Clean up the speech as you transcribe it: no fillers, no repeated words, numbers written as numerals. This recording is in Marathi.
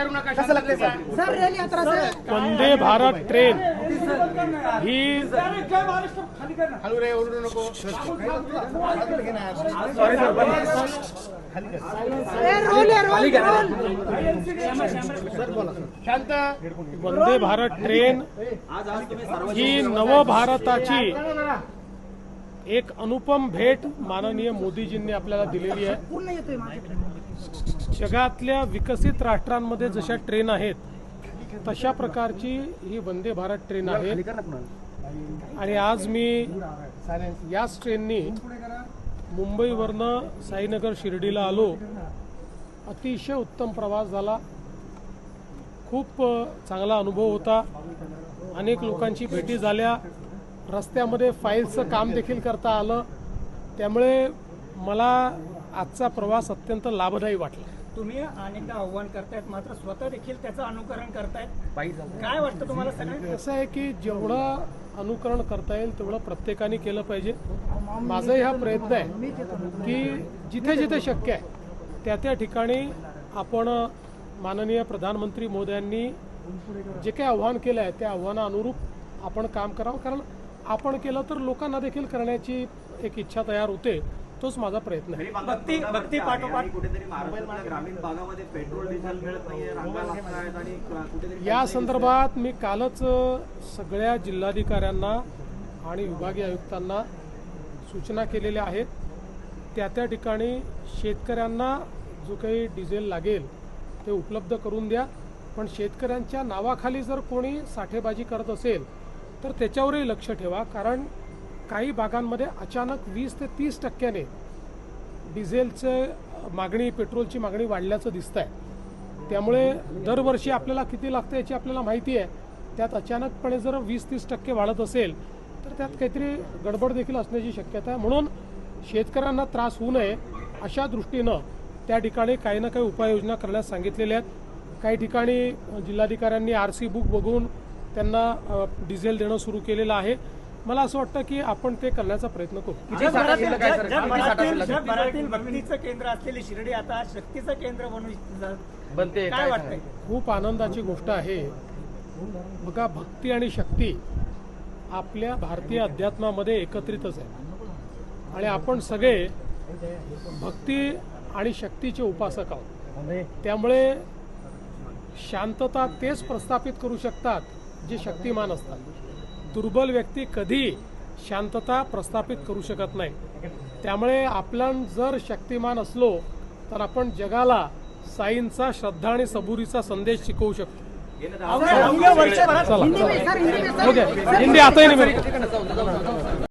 करू नका. कसं लागले सर रेल यात्रा से वंदे भारत ट्रेन ही हळू रे, ओरडू नको. शांत. वंदे भारत ट्रेन ही नवभारताची एक अनुपम भेट माननीय मोदीजींनी आपल्याला दिलेली आहे. पूर्ण येतोय माझ्याकडे. जगातल्या विकसित राष्ट्रांमध्ये जशा ट्रेन आहेत तशा प्रकारची ही वंदे भारत ट्रेन आहे. आणि आज मी याच ट्रेननी मुंबईवरनं साईनगर शिर्डीला आलो. अतिशय उत्तम प्रवास झाला. खूप चांगला अनुभव होता. अनेक लोकांची भेटी झाल्या. रस्त्यामध्ये फाईल्सचं काम देखील करता आलं. त्यामुळे मला आजचा प्रवास अत्यंत लाभदायी वाटला. तुम्ही अनेकदा आव्हान करतायत मात्र स्वतः देखील त्याचं अनुकरण करतायत. काय वाटतं तुम्हाला सगळं? असं आहे की जेवढं अनुकरण करता येईल तेवढं प्रत्येकाने केलं पाहिजे. माझाही हा प्रयत्न आहे की जिथे जिथे शक्य आहे त्या त्या ठिकाणी आपण माननीय प्रधानमंत्री मोदयांनी जे काही आव्हान केलं आहे त्या आव्हानानुरूप आपण काम करावं. कारण आपण केलं तर लोकांना देखील करण्याची एक इच्छा तयार होते. तोच माझा प्रयत्न आहे. भक्ती पाठोपाठ कुठेतरी महाराष्ट्राच्या ग्रामीण भागामध्ये पेट्रोल डिझेल मिळत नाहीये, रांगा लागतायत आणि कुठेतरी या संदर्भात मी कालच सगळ्या जिल्हाधिकाऱ्यांना आणि विभागीय आयुक्तांना सूचना केलेल्या आहेत. त्या त्या ठिकाणी शेतकऱ्यांना जो काही डिझेल लागेल ते उपलब्ध करून द्या. पण शेतकऱ्यांच्या नावाखाली जर कोणी साठेबाजी करत असेल तर त्याच्यावरही लक्ष ठेवा. कारण काही भागांमध्ये अचानक 20 ते 30% डिझेलचं मागणी, पेट्रोलची मागणी वाढल्याचं दिसत आहे. त्यामुळे दरवर्षी आपल्याला किती लागतं याची आपल्याला माहिती आहे. त्यात अचानकपणे जर 20-30% वाढत असेल तर त्यात काहीतरी गडबड देखील असण्याची शक्यता आहे. म्हणून शेतकऱ्यांना त्रास होऊ नये अशा दृष्टीनं त्या ठिकाणी काही ना काही उपाययोजना करण्यास सांगितलेल्या आहेत. काही ठिकाणी जिल्हाधिकाऱ्यांनी RC बुक बघून त्यांना डिझेल देणं सुरू केलेलं आहे. मला असं वाटतं की आपण ते करण्याचा प्रयत्न करू. जगभरातील भक्तीचं केंद्र असलेली शिर्डी आता शक्तीचं केंद्र बनते. काय वाटतंय? खूप आनंदाची गोष्ट आहे. बघा, भक्ती आणि शक्ती आपल्या भारतीय अध्यात्मामध्ये एकत्रितच आहे आणि आपण सगळे भक्ती आणि शक्तीचे उपासक आहोत. त्यामुळे शांतता तेच प्रस्थापित करू शकतात जे शक्तिमान असतात. दुर्बल व्यक्ती कधी शांतता प्रस्थापित करू शकत नाही. त्यामुळे आपण जर शक्तिमान असलो तर आपण जगाला साईंचा श्रद्धा आणि सबुरीचा संदेश शिकवू शकतो. वर्षभरात ओके, हिंदी आता ही नाही.